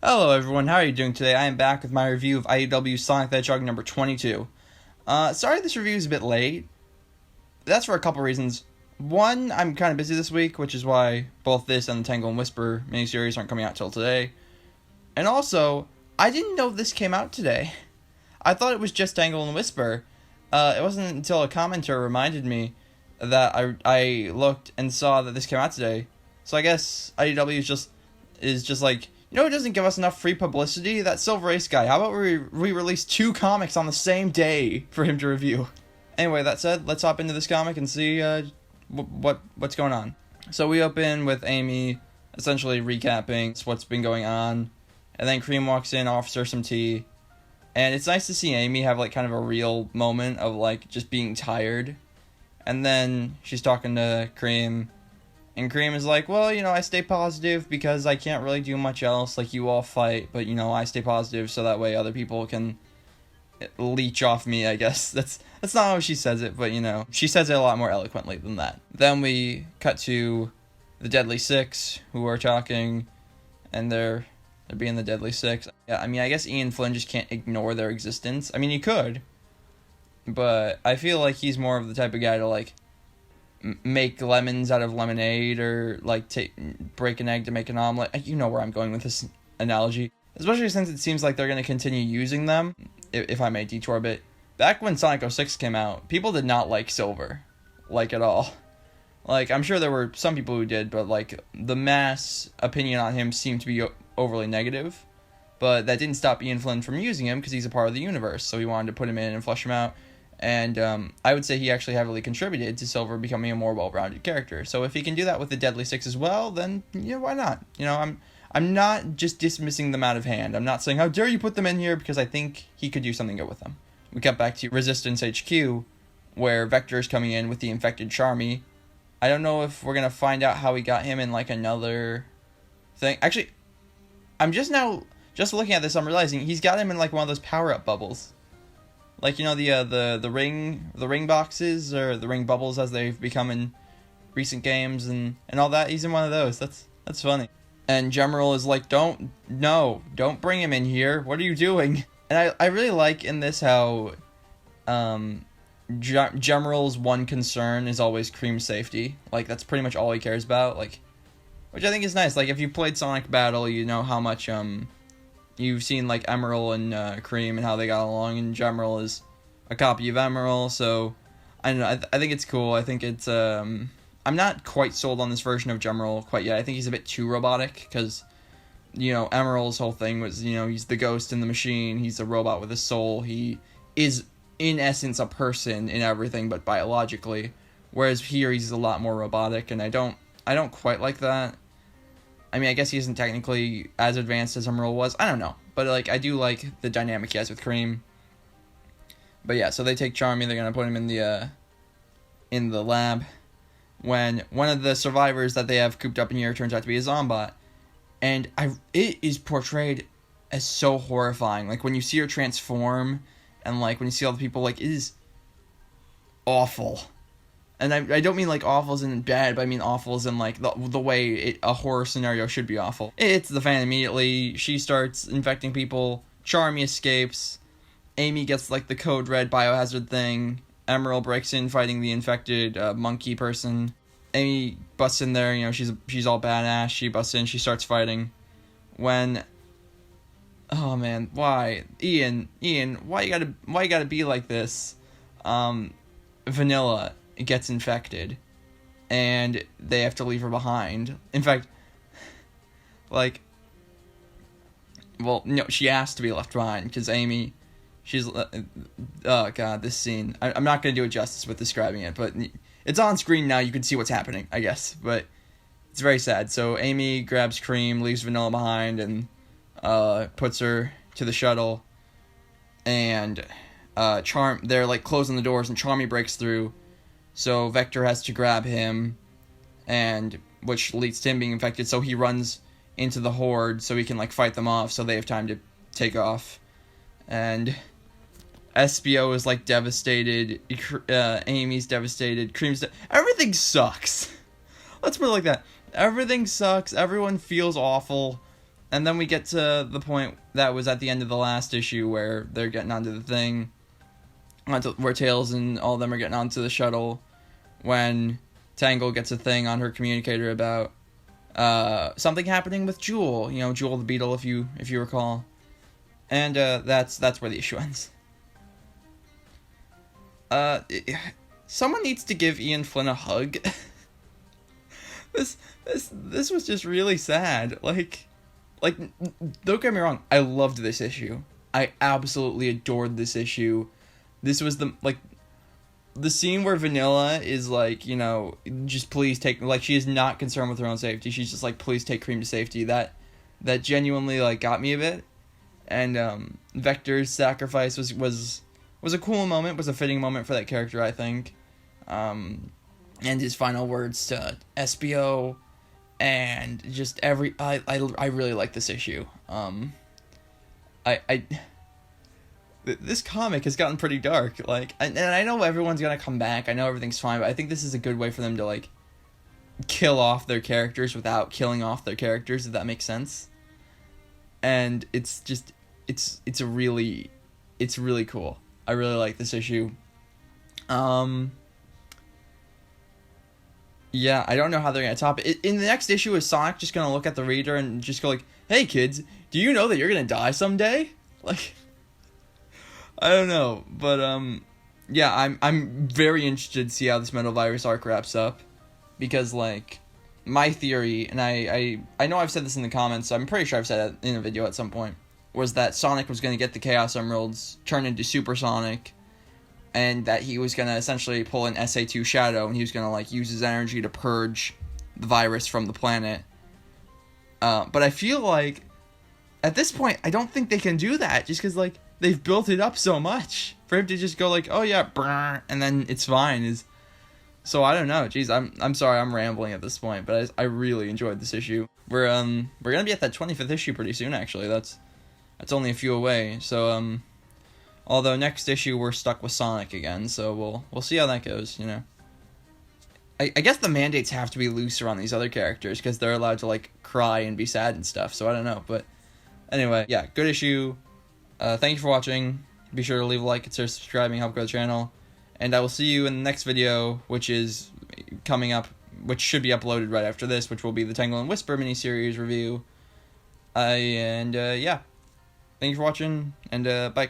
Hello everyone, how are you doing today? I am back with my review of IDW Sonic the Hedgehog number 22. Sorry this review is a bit late. That's for a couple reasons. One, I'm kind of busy this week, which is why both this and the Tangle and Whisper miniseries aren't coming out till today. And also, I didn't know this came out today. I thought it was just Tangle and Whisper. It wasn't until a commenter reminded me that I looked and saw that this came out today. So I guess IDW is just like, it doesn't give us enough free publicity? That Silver Ace guy. How about we release 2 comics on the same day for him to review? Anyway, that said, let's hop into this comic and see what's going on. So we open with Amy essentially recapping what's been going on, and then Cream walks in, offers her some tea, and it's nice to see Amy have like kind of a real moment of like just being tired, and then she's talking to Cream. And Cream is like, well, I stay positive because I can't really do much else. Like, you all fight, but, I stay positive so that way other people can leech off me, I guess. That's not how she says it, but, she says it a lot more eloquently than that. Then we cut to the Deadly Six, who are talking, and they're being the Deadly Six. Yeah, I guess Ian Flynn just can't ignore their existence. He could, but I feel like he's more of the type of guy to, like, make lemons out of lemonade, or like break an egg to make an omelet. You know where I'm going with this analogy, especially since it seems like they're going to continue using them. If I may detour a bit, back when Sonic 06 came out, people did not like Silver, like at all. Like, I'm sure there were some people who did, but like the mass opinion on him seemed to be overly negative. But that didn't stop Ian Flynn from using him because he's a part of the universe, so he wanted to put him in and flesh him out. And I would say he actually heavily contributed to Silver becoming a more well-rounded character. So if he can do that with the Deadly Six as well, then why not? I'm not just dismissing them out of hand. I'm not saying how dare you put them in here, because I think he could do something good with them. We cut back to Resistance HQ, where Vector is coming in with the infected Charmy. I don't know if we're gonna find out how he got him in like another thing. Actually, I'm just looking at this, I'm realizing he's got him in like one of those power-up bubbles. Like, the ring boxes, or the ring bubbles as they've become in recent games, and all that. He's in one of those. That's funny. And Gemerald is like, don't bring him in here. What are you doing? And I really like in this how Gemerald's one concern is always Cream's safety. Like, that's pretty much all he cares about. Like, which I think is nice. Like, if you played Sonic Battle, you know how much you've seen, like, Emerald and Cream and how they got along, and Gemerald is a copy of Emerald, so, I don't know, I think it's cool. I think it's, I'm not quite sold on this version of Gemerald quite yet. I think he's a bit too robotic, because, Emerald's whole thing was, he's the ghost in the machine, he's a robot with a soul, he is, in essence, a person in everything, but biologically, whereas here he's a lot more robotic, and I don't quite like that. I guess he isn't technically as advanced as Emerald was. I don't know. But, like, I do like the dynamic he has with Cream. But, yeah, so they take Charmy. They're going to put him in the lab. When one of the survivors that they have cooped up in here turns out to be a Zombot. And it is portrayed as so horrifying. Like, when you see her transform, and, like, when you see all the people, like, it is awful. And I don't mean, like, awful as in bad, but I mean awful as in, like, the way a horror scenario should be awful. It's the fan immediately. She starts infecting people. Charmy escapes. Amy gets, like, the code red biohazard thing. Emerald breaks in fighting the infected monkey person. Amy busts in there. She's all badass. She busts in. She starts fighting. When... Oh, man. Why? Ian, why you gotta be like this? Vanilla gets infected, and they have to leave her behind. In fact, like, well, no, she asked to be left behind, because Amy, she's, oh god, this scene, I'm not going to do it justice with describing it, but it's on screen now, you can see what's happening, I guess, but it's very sad. So Amy grabs Cream, leaves Vanilla behind, and puts her to the shuttle, and they're, like, closing the doors, and Charmy breaks through. So Vector has to grab him, and which leads to him being infected, so he runs into the horde so he can, like, fight them off, so they have time to take off. And SBO is, like, devastated, Amy's devastated, Cream's everything sucks. Let's put it like that. Everything sucks, everyone feels awful, And then we get to the point that was at the end of the last issue where they're getting onto the thing, where Tails and all of them are getting onto the shuttle, when Tangle gets a thing on her communicator about something happening with Jewel, Jewel the Beetle, if you recall. And that's where the issue ends. Someone needs to give Ian Flynn a hug. This was just really sad. Like, don't get me wrong, I loved this issue. I absolutely adored this issue. This was the scene where Vanilla is like, just please take, like, she is not concerned with her own safety. She's just like, please take Cream to safety. That genuinely, like, got me a bit. And Vector's sacrifice was a cool moment, was a fitting moment for that character, I think. And his final words to SBO, and just I really like this issue. This comic has gotten pretty dark, like, and I know everyone's gonna come back, I know everything's fine, but I think this is a good way for them to, like, kill off their characters without killing off their characters, if that makes sense. And it's really cool. I really like this issue. Yeah, I don't know how they're gonna top it. In the next issue, is Sonic just gonna look at the reader and just go like, "Hey kids, do you know that you're gonna die someday?" Like, I don't know, but yeah, I'm very interested to see how this Metal Virus arc wraps up, because, like, my theory, and I know I've said this in the comments, so I'm pretty sure I've said it in a video at some point, was that Sonic was gonna get the Chaos Emeralds, turn into Super Sonic, and that he was gonna essentially pull an SA2 Shadow, and he was gonna, like, use his energy to purge the virus from the planet. But I feel like at this point, I don't think they can do that, just because, like, they've built it up so much for him to just go like, "Oh yeah, brr," and then it's fine. So I don't know. Jeez, I'm sorry, I'm rambling at this point, but I really enjoyed this issue. We're gonna be at that 25th issue pretty soon, actually. That's only a few away. So although next issue we're stuck with Sonic again, so we'll see how that goes. I guess the mandates have to be looser on these other characters, because they're allowed to, like, cry and be sad and stuff. So I don't know, but anyway, yeah, good issue. Thank you for watching. Be sure to leave a like, consider subscribing, help grow the channel. And I will see you in the next video, which is coming up, which should be uploaded right after this, which will be the Tangle and Whisper miniseries review. Yeah. Thank you for watching, and bye.